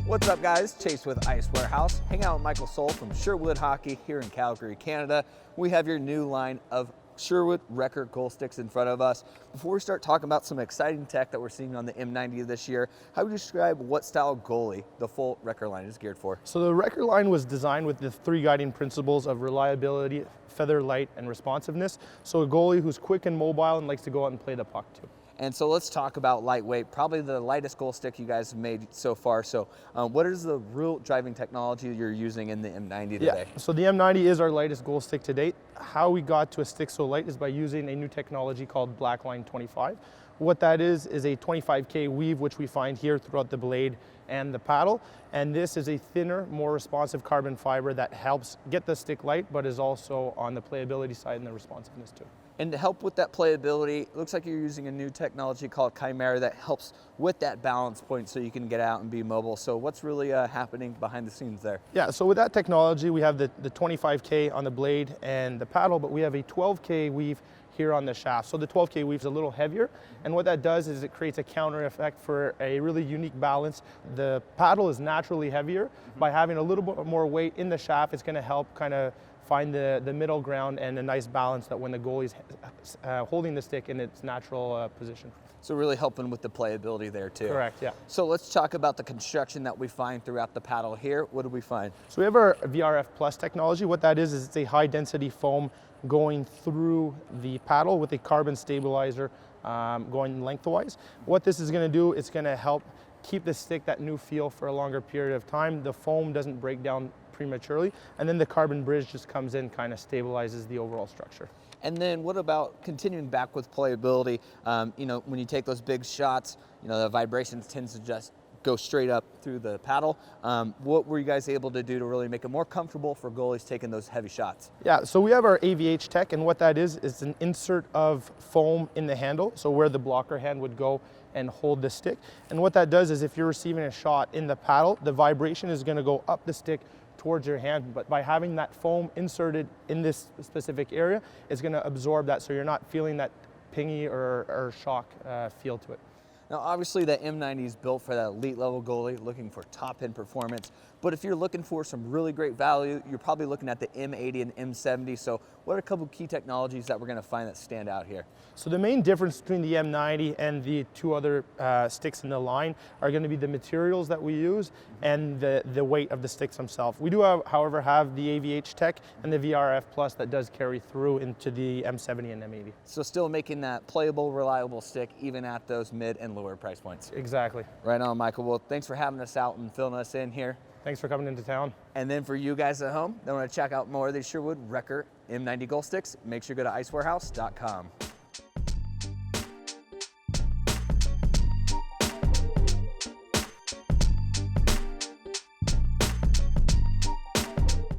What's up, guys? Chase with Ice Warehouse. Hang out with Michael Soul from Sherwood Hockey here in Calgary, Canada. We have your new line of Sherwood Rekker goal sticks in front of us. Before we start talking about some exciting tech that we're seeing on the M90 this year, how would you describe what style goalie the full Rekker line is geared for? So the Rekker line was designed with the three guiding principles of reliability, feather light, and responsiveness. So a goalie who's quick and mobile and likes to go out and play the puck too. And so let's talk about lightweight, probably the lightest goal stick you guys have made so far. So what is the real driving technology you're using in the M90 today? Yeah, so the M90 is our lightest goal stick to date. How we got to a stick so light is by using a new technology called Blackline 25. What that is a 25K weave, which we find here throughout the blade and the paddle. And this is a thinner, more responsive carbon fiber that helps get the stick light, but is also on the playability side and the responsiveness too. And to help with that playability, it looks like you're using a new technology called Chimera that helps with that balance point so you can get out and be mobile. So what's really happening behind the scenes there? Yeah, so with that technology, we have the 25K on the blade and the paddle, but we have a 12K weave here on the shaft. So the 12K weave is a little heavier, and what that does is it creates a counter effect for a really unique balance. The paddle is naturally heavier. By having a little bit more weight in the shaft, it's going to help kind of find the middle ground and a nice balance that when the goalie's holding the stick in its natural position. So really helping with the playability there too. Correct, yeah. So let's talk about the construction that we find throughout the paddle here. What do we find? So we have our VRF Plus technology. What that is it's a high density foam going through the paddle with a carbon stabilizer going lengthwise. What this is going to do, it's going to help keep the stick that new feel for a longer period of time. The foam doesn't break down prematurely, and then the carbon bridge just comes in, kind of stabilizes the overall structure. And then what about continuing back with playability? When you take those big shots, the vibrations tends to just go straight up through the paddle. What were you guys able to do to really make it more comfortable for goalies taking those heavy shots? Yeah, so we have our AVH Tech, and what that is an insert of foam in the handle, so where the blocker hand would go and hold the stick. And what that does is if you're receiving a shot in the paddle, the vibration is going to go up the stick towards your hand, but by having that foam inserted in this specific area, it's going to absorb that so you're not feeling that pingy or shock feel to it. Now obviously that M90 is built for that elite level goalie looking for top end performance, but if you're looking for some really great value, you're probably looking at the M80 and M70. So what are a couple key technologies that we're going to find that stand out here? So the main difference between the M90 and the two other sticks in the line are going to be the materials that we use and the weight of the sticks themselves. We do, however, have the AVH Tech and the VRF Plus that does carry through into the M70 and M80. So still making that playable, reliable stick even at those mid and lower price points. Exactly. Right on, Michael. Well, thanks for having us out and filling us in here. Thanks for coming into town. And then for you guys at home that want to check out more of these Sherwood Rekker M90 goal sticks, make sure you go to icewarehouse.com.